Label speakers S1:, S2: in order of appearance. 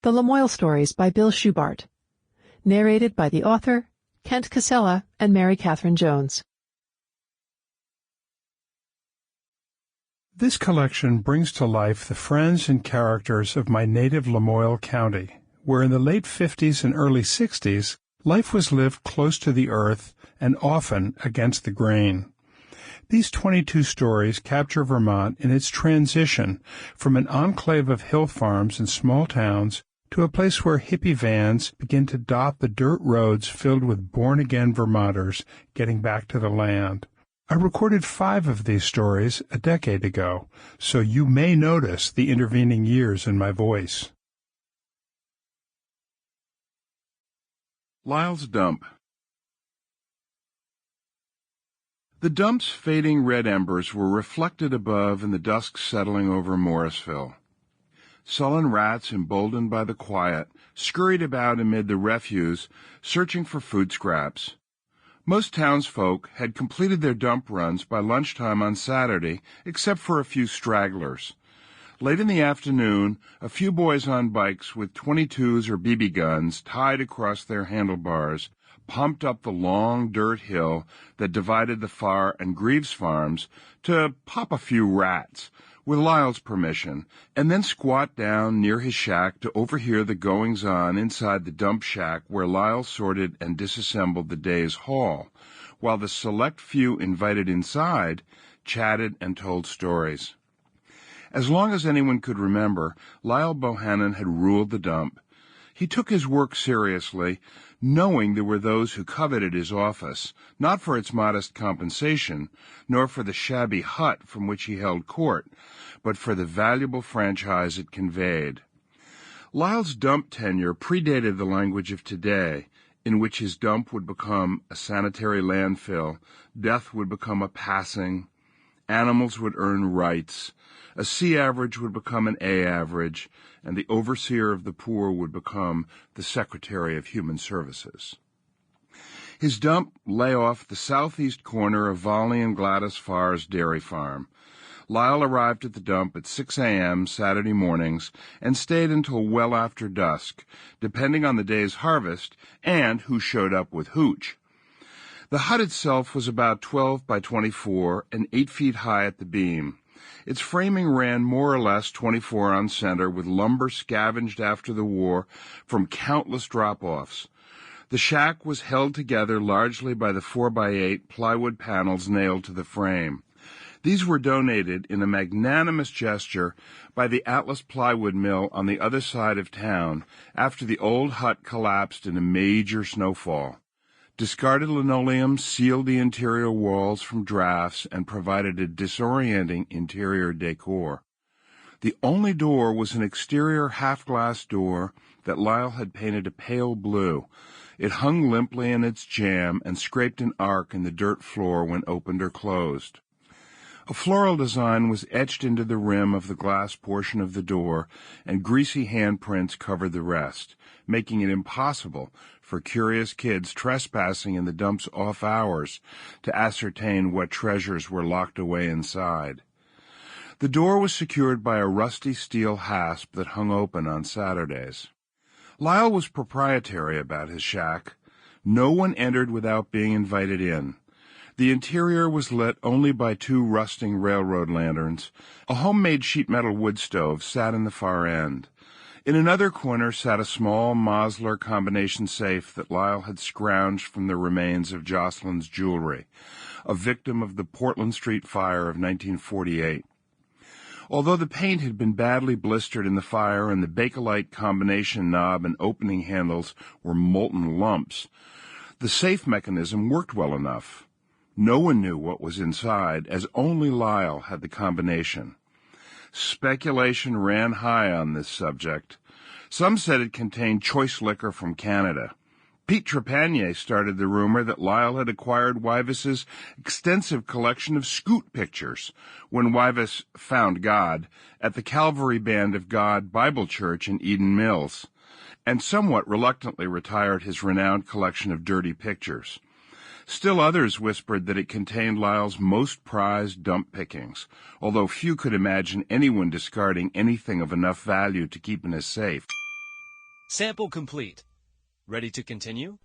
S1: The Lamoille Stories by Bill Schubart. Narrated by the author, Kent Cassella and Mary Catherine Jones.
S2: This collection brings to life the friends and characters of my native Lamoille County, where in the late 50s and early 60s, life was lived close to the earth and often against the grain. These 22 stories capture Vermont in its transition from an enclave of hill farms and small towns to a place where hippie vans begin to dot the dirt roads filled with born-again Vermonters getting back to the land. I recorded 5 of these stories a decade ago, so you may notice the intervening years in my voice.
S3: Lyle's Dump. The dump's fading red embers were reflected above in the dusk settling over Morrisville. Sullen rats, emboldened by the quiet, scurried about amid the refuse, searching for food scraps. Most townsfolk had completed their dump runs by lunchtime on Saturday, except for a few stragglers. Late in the afternoon, a few boys on bikes with .22s or BB guns tied across their handlebars pumped up the long dirt hill that divided the Farr and Greaves farms to pop a few rats, with Lyle's permission, and then squat down near his shack to overhear the goings-on inside the dump shack where Lyle sorted and disassembled the day's haul, while the select few invited inside chatted and told stories. As long as anyone could remember, Lyle Bohannon had ruled the dump. He took his work seriously, knowing there were those who coveted his office, not for its modest compensation, nor for the shabby hut from which he held court, but for the valuable franchise it conveyed. Lyle's dump tenure predated the language of today, in which his dump would become a sanitary landfill, death would become a passing, animals would earn rights, a C average would become an A average, and the overseer of the poor would become the Secretary of Human Services. His dump lay off the southeast corner of Volley and Gladys Farr's dairy farm. Lyle arrived at the dump at 6 a.m. Saturday mornings and stayed until well after dusk, depending on the day's harvest and who showed up with hooch. The hut itself was about 12 by 24 and 8 feet high at the beam. Its framing ran more or less 24 on center, with lumber scavenged after the war from countless drop-offs. The shack was held together largely by the 4x8 plywood panels nailed to the frame. These were donated in a magnanimous gesture by the Atlas Plywood Mill on the other side of town after the old hut collapsed in a major snowfall. Discarded linoleum sealed the interior walls from drafts and provided a disorienting interior decor. The only door was an exterior half-glass door that Lyle had painted a pale blue. It hung limply in its jamb and scraped an arc in the dirt floor when opened or closed. A floral design was etched into the rim of the glass portion of the door, and greasy handprints covered the rest, making it impossible for curious kids trespassing in the dump's off hours to ascertain what treasures were locked away inside. The door was secured by a rusty steel hasp that hung open on Saturdays. Lyle was proprietary about his shack. No one entered without being invited in. The interior was lit only by 2 rusting railroad lanterns. A homemade sheet metal wood stove sat in the far end. In another corner sat a small Mosler combination safe that Lyle had scrounged from the remains of Jocelyn's jewelry, a victim of the Portland Street fire of 1948. Although the paint had been badly blistered in the fire and the Bakelite combination knob and opening handles were molten lumps, the safe mechanism worked well enough. No one knew what was inside, as only Lyle had the combination. Speculation ran high on this subject. Some said it contained choice liquor from Canada. Pete Trepanier started the rumor that Lyle had acquired Wyvis's extensive collection of Scoot pictures when Wyvis found God at the Calvary Band of God Bible Church in Eden Mills, and somewhat reluctantly retired his renowned collection of dirty pictures. Still others whispered that it contained Lyle's most prized dump pickings, although few could imagine anyone discarding anything of enough value to keep in his safe.
S4: Sample complete. Ready to continue?